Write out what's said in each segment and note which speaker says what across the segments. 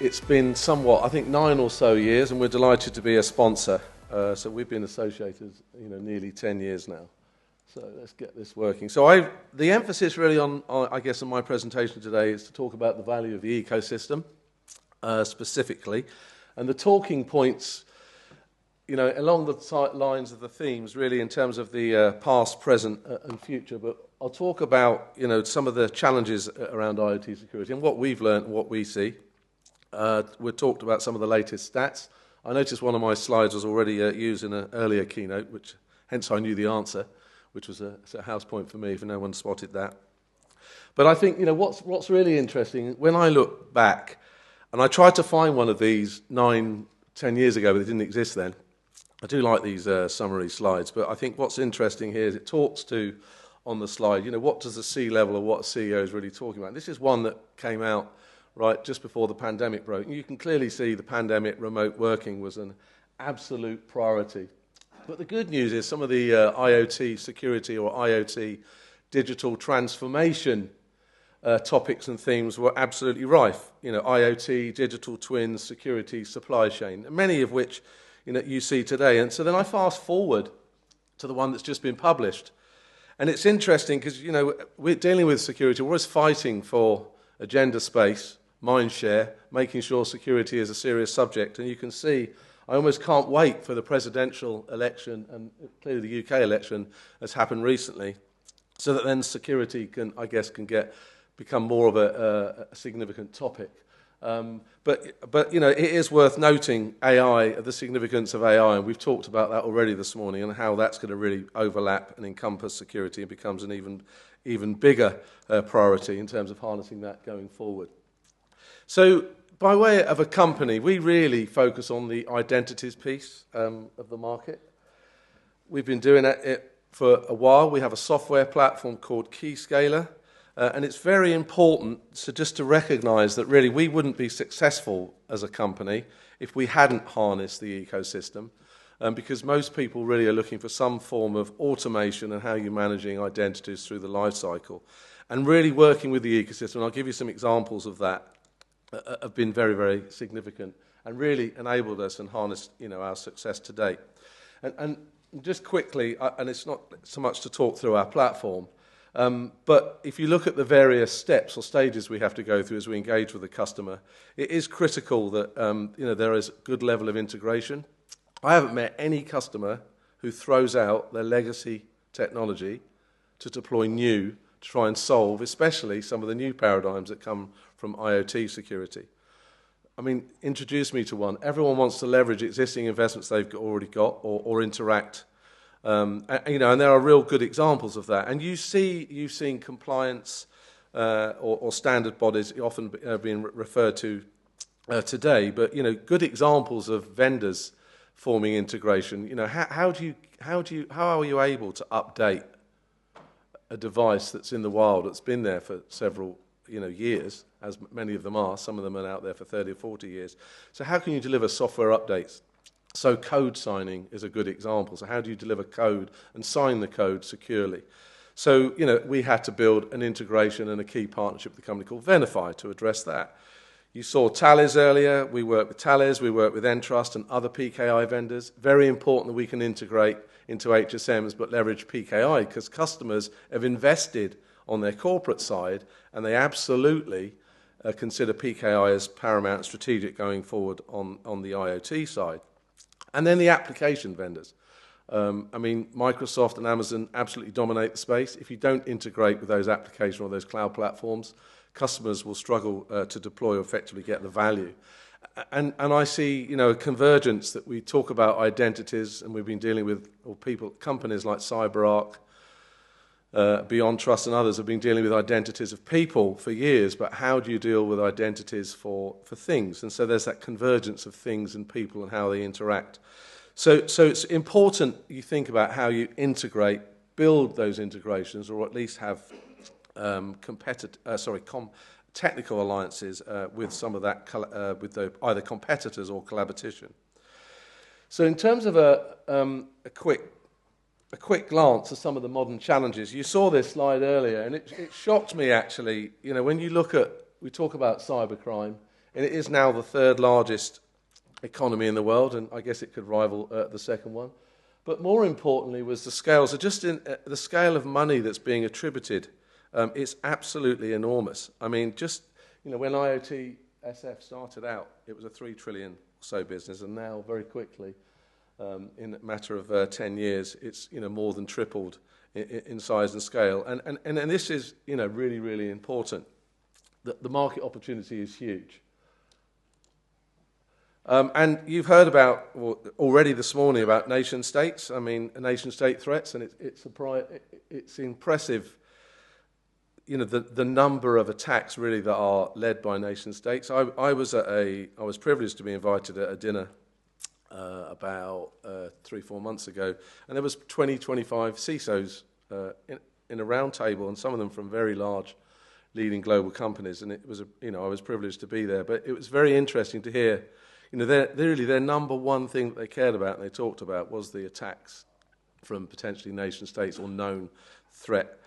Speaker 1: It's been somewhat, I think, 9 or so years, and we're delighted to be a sponsor. So we've been associated, nearly 10 years now. So let's get this working. So the emphasis really on, I guess, in my presentation today is to talk about the value of the ecosystem, specifically, and the talking points, along the lines of the themes, really, in terms of the past, present, and future. But I'll talk about, some of the challenges around IoT security and what we've learned and what we see. We've talked about some of the latest stats. I noticed one of my slides was already used in an earlier keynote, which hence I knew the answer, which was a house point for me if no one spotted that. But I think, what's really interesting, when I look back, and I tried to find one of these 9, 10 years ago, but it didn't exist then. I do like these summary slides, but I think what's interesting here is it talks to, on the slide, what does the C-level or what a CEO is really talking about. And this is one that came out right just before the pandemic broke. And you can clearly see the pandemic remote working was an absolute priority. But the good news is some of the IoT security or IoT digital transformation topics and themes were absolutely rife. IoT, digital twins, security, supply chain, many of which you see today. And so then I fast forward to the one that's just been published. And it's interesting because, we're dealing with security. We're always fighting for agenda space, mind share, making sure security is a serious subject. And you can see, I almost can't wait for the presidential election, and clearly the UK election has happened recently, so that then security can become more of a significant topic. But it is worth noting AI, the significance of AI, and we've talked about that already this morning, and how that's going to really overlap and encompass security and becomes an even bigger priority in terms of harnessing that going forward. So, by way of a company, we really focus on the identities piece of the market. We've been doing it for a while. We have a software platform called Keyscaler, and it's very important just to recognize that really we wouldn't be successful as a company if we hadn't harnessed the ecosystem, because most people really are looking for some form of automation and how you're managing identities through the life cycle, and really working with the ecosystem. I'll give you some examples of that. Have been very, very significant and really enabled us and harnessed, our success to date. And just quickly, and it's not so much to talk through our platform, but if you look at the various steps or stages we have to go through as we engage with the customer, it is critical that, there is a good level of integration. I haven't met any customer who throws out their legacy technology to deploy new to try and solve, especially some of the new paradigms that come from IoT security. I mean, introduce me to one. Everyone wants to leverage existing investments they've already got or interact. And there are real good examples of that. And you've seen compliance or standard bodies often being referred to today, but, good examples of vendors forming integration. How are you able to update a device that's in the wild, that's been there for several years, as many of them are. Some of them are out there for 30 or 40 years. So how can you deliver software updates? So code signing is a good example. So how do you deliver code and sign the code securely? So, we had to build an integration and a key partnership with a company called Venafi to address that. You saw Thales earlier. We work with Thales, we work with Entrust and other PKI vendors. Very important that we can integrate into HSMs but leverage PKI, because customers have invested on their corporate side, and they absolutely consider PKI as paramount and strategic going forward on the IoT side. And then the application vendors. Microsoft and Amazon absolutely dominate the space. If you don't integrate with those application or those cloud platforms, customers will struggle to deploy or effectively get the value. And I see, a convergence that we talk about identities, and we've been dealing with, companies like CyberArk, Beyond Trust and others have been dealing with identities of people for years, but how do you deal with identities for things? And so there's that convergence of things and people and how they interact. So it's important you think about how you integrate, build those integrations, or at least have technical alliances with some of that, with either competitors or collaboration. So in terms of a quick glance at some of the modern challenges, you saw this slide earlier, and it shocked me actually. When you look at, we talk about cybercrime, And it is now the third largest economy in the world, and I guess it could rival the second one. But more importantly was the scale. So just in the scale of money that's being attributed, it's absolutely enormous. I mean, just, when IoTSF started out, it was a 3 trillion or so business, and now very quickly, in a matter of 10 years, it's more than tripled in size and scale. And this is really, really important. The market opportunity is huge. And you've heard about already this morning about nation states. I mean, nation-state threats, and it's impressive. The number of attacks really that are led by nation states. I was privileged to be invited at a dinner about 3-4 months ago, and there was 25 CISOs in a round table, and some of them from very large, leading global companies. And it was I was privileged to be there, but it was very interesting to hear. Their number one thing that they cared about and they talked about was the attacks from potentially nation states or known threat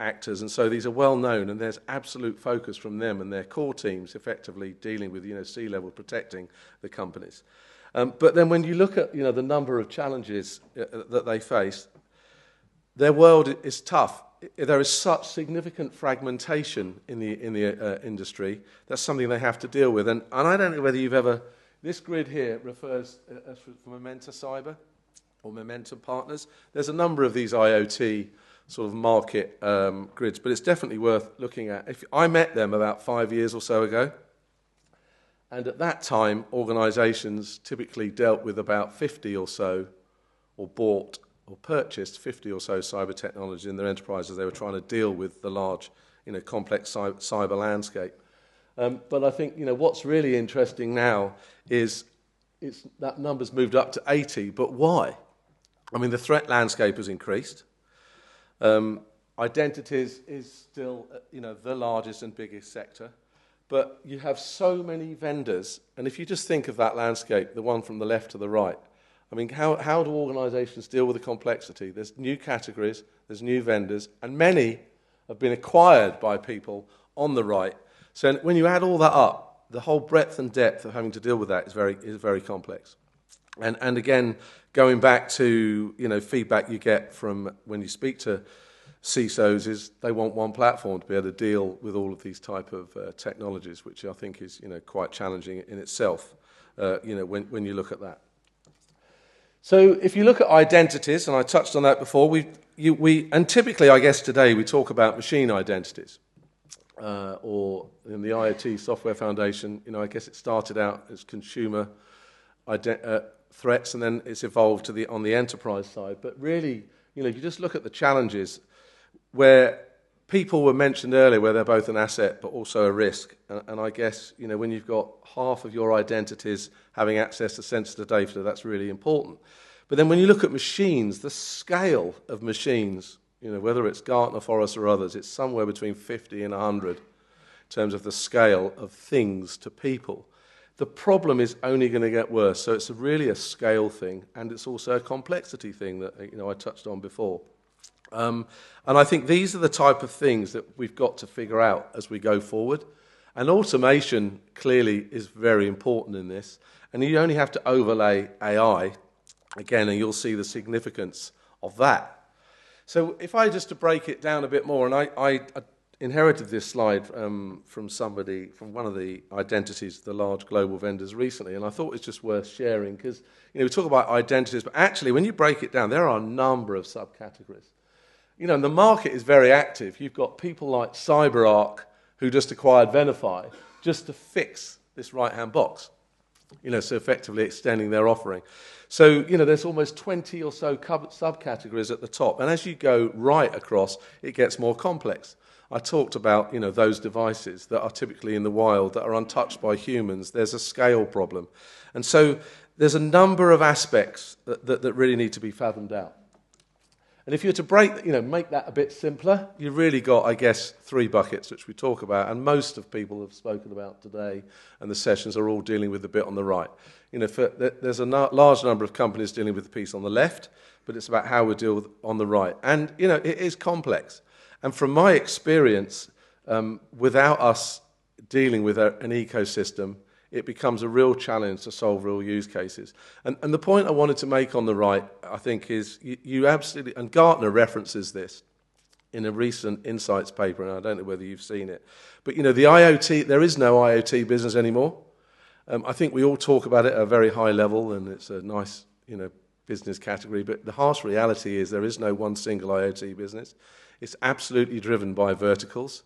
Speaker 1: actors. And so these are well known, and there's absolute focus from them and their core teams effectively dealing with, C-level protecting the companies. But then when you look at, the number of challenges that they face, their world is tough. There is such significant fragmentation in the industry. That's something they have to deal with. And I don't know whether you've ever... This grid here refers to Mementa Cyber or Momentum Partners. There's a number of these IoT sort of market grids, but it's definitely worth looking at. I met them about 5 years or so ago, and at that time, organisations typically dealt with about 50 or so, or bought or purchased 50 or so cyber technology in their enterprises. They were trying to deal with the large, complex cyber landscape. But I think, what's really interesting now is that number's moved up to 80. But why? I mean, the threat landscape has increased. Identities is still, the largest and biggest sector. But you have so many vendors. And if you just think of that landscape, the one from the left to the right, I mean, how do organisations deal with the complexity? There's new categories, there's new vendors, and many have been acquired by people on the right. So when you add all that up, the whole breadth and depth of having to deal with that is very complex. And again, going back to feedback you get from when you speak to CISOs is they want one platform to be able to deal with all of these type of technologies, which I think is quite challenging in itself. When you look at that. So if you look at identities, and I touched on that before, and typically, I guess today we talk about machine identities, or in the IoT Software Foundation, I guess it started out as consumer threats, and then it's evolved to on the enterprise side. But really, you just look at the challenges where people were mentioned earlier, where they're both an asset but also a risk. And I guess, when you've got half of your identities having access to sensitive data, that's really important. But then when you look at machines, the scale of machines, whether it's Gartner, Forrester or others, it's somewhere between 50 and 100 in terms of the scale of things to people. The problem is only going to get worse. So it's really a scale thing, and it's also a complexity thing that I touched on before. And I think these are the type of things that we've got to figure out as we go forward. And automation clearly is very important in this. And you only have to overlay AI, again, and you'll see the significance of that. So if I just to break it down a bit more, and I inherited this slide from one of the identities, the large global vendors recently, and I thought it's just worth sharing because we talk about identities, but actually when you break it down, there are a number of subcategories. And the market is very active. You've got people like CyberArk who just acquired Venafi just to fix this right-hand box, so effectively extending their offering. So, there's almost 20 or so subcategories at the top. And as you go right across, it gets more complex. I talked about, those devices that are typically in the wild, that are untouched by humans. There's a scale problem. And so there's a number of aspects that really need to be fathomed out. And if you were to make that a bit simpler, you've really got, I guess, 3 buckets, which we talk about, and most of people have spoken about today, and the sessions are all dealing with the bit on the right. There's a large number of companies dealing with the piece on the left, but it's about how we deal with on the right. And, it is complex. And from my experience, without us dealing with an ecosystem, it becomes a real challenge to solve real use cases. And the point I wanted to make on the right, I think, is you absolutely, and Gartner references this in a recent Insights paper, and I don't know whether you've seen it, but the IoT, there is no IoT business anymore. I think we all talk about it at a very high level, and it's a nice, business category, but the harsh reality is there is no one single IoT business. It's absolutely driven by verticals.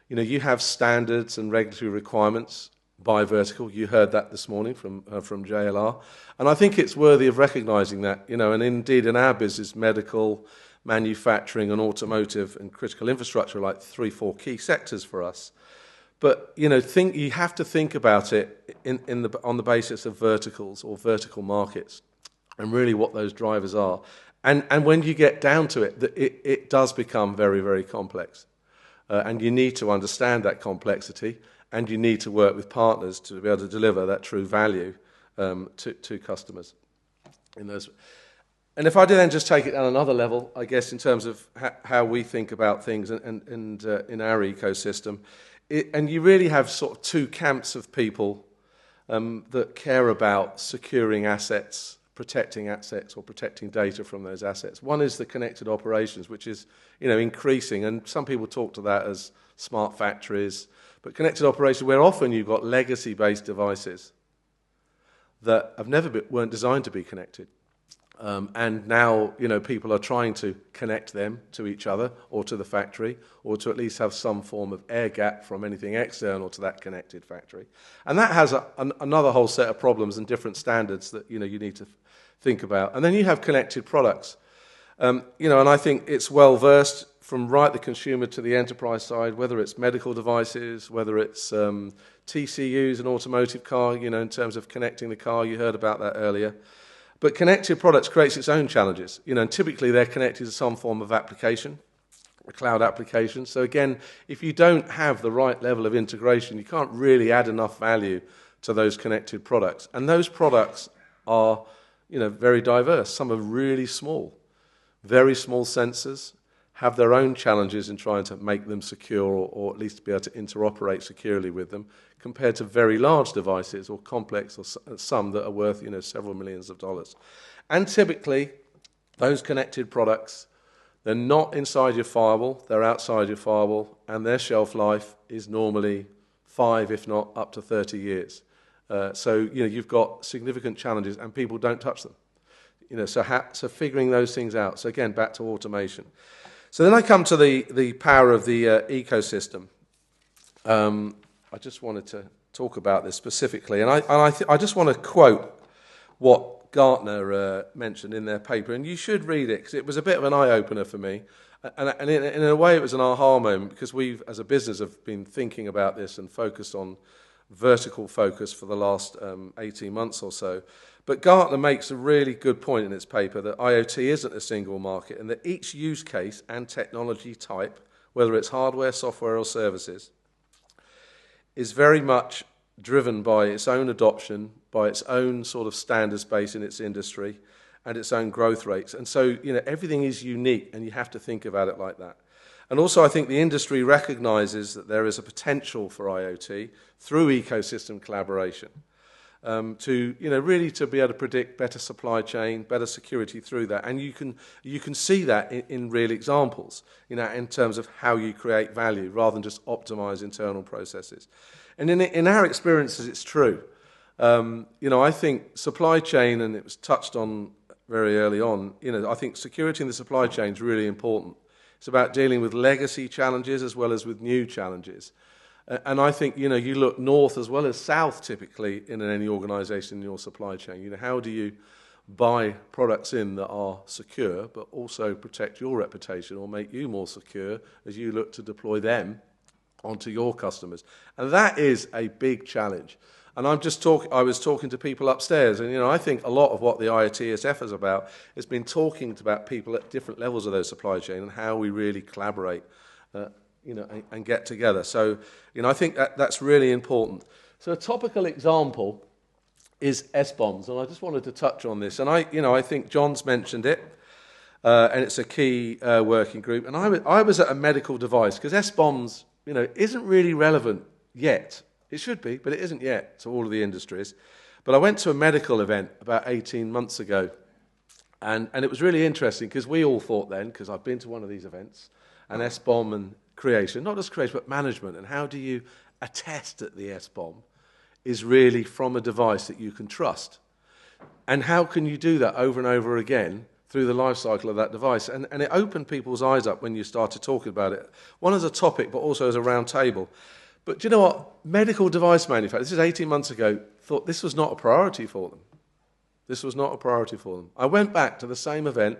Speaker 1: You have standards and regulatory requirements by vertical. You heard that this morning from JLR. And I think it's worthy of recognizing that, and indeed in our business, medical, manufacturing and automotive and critical infrastructure are like 3-4 key sectors for us. But, you have to think about it on the basis of verticals or vertical markets and really what those drivers are. And when you get down to it, it does become very, very complex. And you need to understand that complexity, and you need to work with partners to be able to deliver that true value to customers. And if I do then just take it down another level, I guess in terms of how we think about things and in our ecosystem, and you really have sort of two camps of people that care about securing assets, protecting assets or protecting data from those assets. One is the connected operations, which is increasing, and some people talk to that as smart factories, but connected operations where often you've got legacy-based devices that weren't designed to be connected. And now, people are trying to connect them to each other or to the factory, or to at least have some form of air gap from anything external to that connected factory. And that has another whole set of problems and different standards that, you need to think about. And then you have connected products. And I think it's well versed from the consumer to the enterprise side, whether it's medical devices, whether it's TCUs, an automotive car, in terms of connecting the car. You heard about that earlier. But connected products creates its own challenges. And typically they're connected to some form of application, a cloud application. So again, if you don't have the right level of integration, you can't really add enough value to those connected products. And those products are, very diverse. Some are really small, very small sensors, have their own challenges in trying to make them secure or at least be able to interoperate securely with them, compared to very large devices or complex or some that are worth several millions of dollars. And typically, those connected products, they're not inside your firewall, they're outside your firewall, and their shelf life is normally 5, if not up to 30 years. So you've got significant challenges, and people don't touch them. So figuring those things out. So again, back to automation. So then I come to the power of the ecosystem. I just wanted to talk about this specifically, and I just want to quote what Gartner mentioned in their paper, and you should read it because it was a bit of an eye-opener for me, and in a way it was an aha moment, because we've, as a business, have been thinking about this and focused on vertical focus for the last 18 months or so. But Gartner makes a really good point in its paper that IoT isn't a single market, and that each use case and technology type, whether it's hardware, software, or services, is very much driven by its own adoption, by its own sort of standards base in its industry, and its own growth rates. And so, everything is unique, and you have to think about it like that. And also, I think the industry recognizes that there is a potential for IoT through ecosystem collaboration to really to be able to predict better supply chain, better security through that. And you can see that in real examples, in terms of how you create value rather than just optimize internal processes. And in our experiences, it's true. I think supply chain, and it was touched on very early on, I think security in the supply chain is really important. It's about dealing with legacy challenges as well as with new challenges. And I think, you look north as well as south typically in any organization in your supply chain. How do you buy products in that are secure but also protect your reputation or make you more secure as you look to deploy them onto your customers? And that is a big challenge. And I was talking to people upstairs, and I think a lot of what the IoTSF is about has been talking about people at different levels of their supply chain and how we really collaborate, and get together. So, I think that's really important. So a topical example is SBOMs, and I just wanted to touch on this. And I think John's mentioned it, and it's a key working group. And I was at a medical device, because SBOMs, isn't really relevant yet. It should be, but it isn't yet to all of the industries. But I went to a medical event about 18 months ago, and it was really interesting because we all thought then, because I've been to one of these events, and SBOM and creation, not just creation, but management, and how do you attest that the SBOM is really from a device that you can trust? And how can you do that over and over again through the life cycle of that device? And it opened people's eyes up when you started talking about it. One as a topic, but also as a round table. But do you know what? Medical device manufacturers, this is 18 months ago, thought this was not a priority for them. This was not a priority for them. I went back to the same event,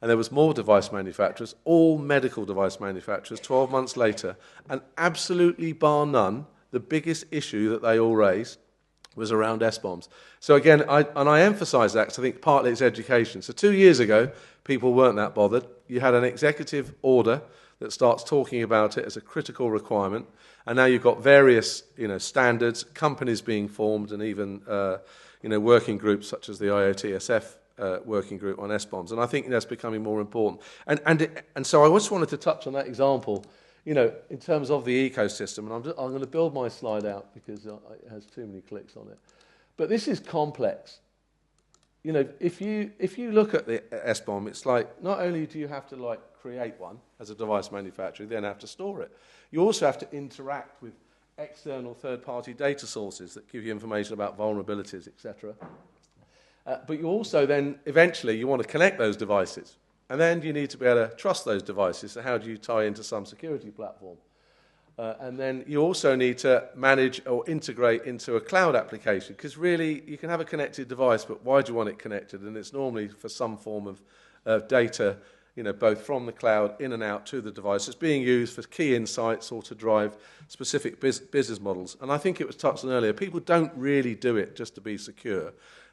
Speaker 1: and there was more device manufacturers, all medical device manufacturers, 12 months later, and absolutely bar none, the biggest issue that they all raised was around SBOMs. So again, I emphasise that because I think partly it's education. So 2 years ago, people weren't that bothered. You had an executive order that starts talking about it as a critical requirement, and now you've got various standards, companies being formed, and even working groups such as the IoTSF working group on SBOMs, and I think that's becoming more important. And so I just wanted to touch on that example, in terms of the ecosystem, and I'm going to build my slide out because it has too many clicks on it. But this is complex. If you look at the SBOM, it's like not only do you have to create one as a device manufacturer, you then have to store it. You also have to interact with external third-party data sources that give you information about vulnerabilities, etc. But you also then, eventually, you want to connect those devices. And then you need to be able to trust those devices. So how do you tie into some security platform? And then you also need to manage or integrate into a cloud application. Because really, you can have a connected device, but why do you want it connected? And it's normally for some form of data, both from the cloud in and out to the device. It's being used for key insights or to drive specific business models. And I think it was touched on earlier. People don't really do it just to be secure.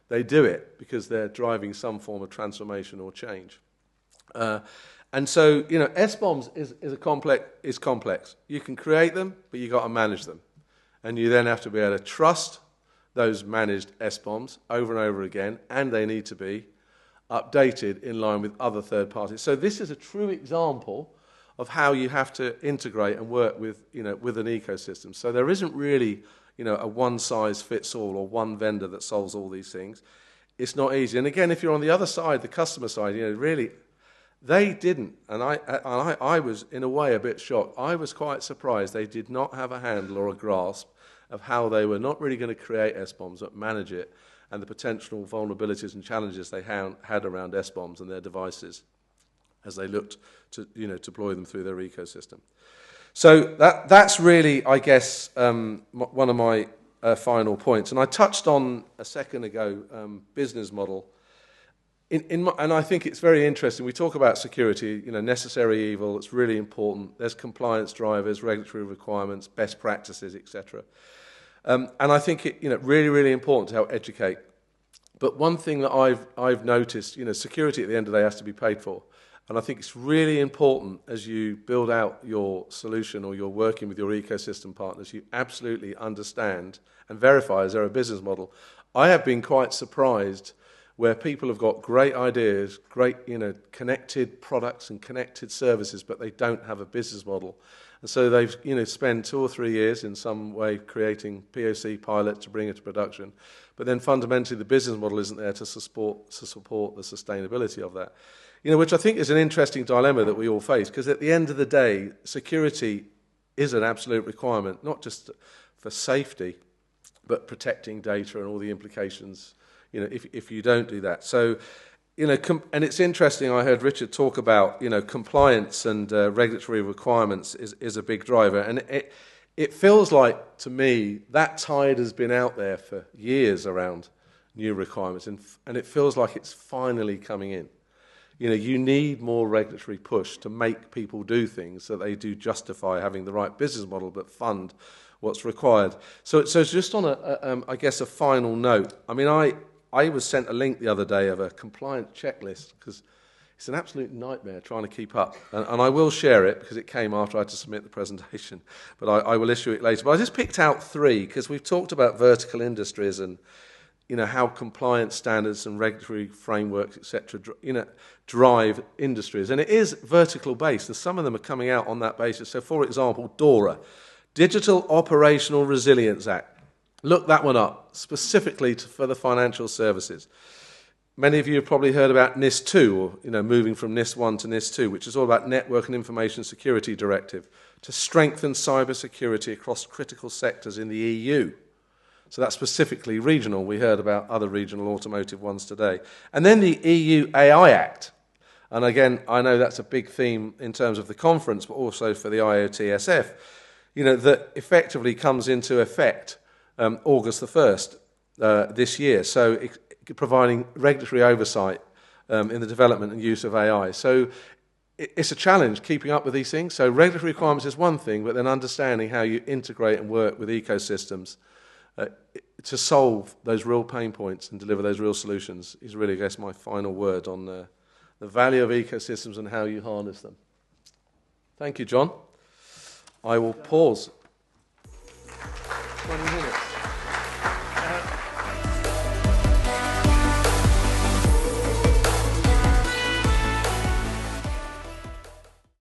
Speaker 1: They do it because they're driving some form of transformation or change. And so, SBOMs is complex. You can create them, but you've got to manage them. And you then have to be able to trust those managed SBOMs over and over again, and they need to be updated in line with other third parties. So this is a true example of how you have to integrate and work with an ecosystem. So there isn't really a one-size-fits-all or one vendor that solves all these things. It's not easy. And again, if you're on the other side, the customer side, really, they didn't. And I was, in a way, a bit shocked. I was quite surprised they did not have a handle or a grasp of how they were not really going to create SBOMs, but manage it, and the potential vulnerabilities and challenges they had around SBOMs and their devices as they looked to deploy them through their ecosystem. So that's really, I guess, one of my final points. And I touched on a second ago business model. And I think it's very interesting. We talk about security, necessary evil. It's really important. There's compliance drivers, regulatory requirements, best practices, etc. And I think it, really, really important to help educate. But one thing that I've noticed, security at the end of the day has to be paid for. And I think it's really important as you build out your solution or you're working with your ecosystem partners, you absolutely understand and verify, is there a business model? I have been quite surprised where people have got great ideas, great, connected products and connected services, but they don't have a business model. And so they've, spent 2 or 3 years in some way creating POC pilots to bring it to production. But then fundamentally the business model isn't there to support the sustainability of that. Which I think is an interesting dilemma that we all face, because at the end of the day, security is an absolute requirement, not just for safety, but protecting data and all the implications, if you don't do that. So, and it's interesting, I heard Richard talk about, compliance and regulatory requirements is a big driver. And it feels like, to me, that tide has been out there for years around new requirements, and it feels like it's finally coming in. You need more regulatory push to make people do things so they do justify having the right business model but fund what's required. So just on I guess a final note, I was sent a link the other day of a compliance checklist because it's an absolute nightmare trying to keep up. And I will share it because it came after I had to submit the presentation, but I will issue it later. But I just picked out 3 because we've talked about vertical industries and how compliance standards and regulatory frameworks, etc., drive industries. And it is vertical based, and some of them are coming out on that basis. So, for example, DORA. Digital Operational Resilience Act. Look that one up, specifically for the financial services. Many of you have probably heard about NIS2, or moving from NIS1 to NIS2, which is all about Network and Information Security Directive, to strengthen cyber security across critical sectors in the EU. So that's specifically regional. We heard about other regional automotive ones today. And then the EU AI Act. And again, I know that's a big theme in terms of the conference, but also for the IoTSF, that effectively comes into effect August the 1st this year. So providing regulatory oversight in the development and use of AI. So it's a challenge keeping up with these things. So regulatory requirements is one thing, but then understanding how you integrate and work with ecosystems to solve those real pain points and deliver those real solutions is really, I guess, my final word on the value of ecosystems and how you harness them. Thank you, John. I will pause. 20 minutes.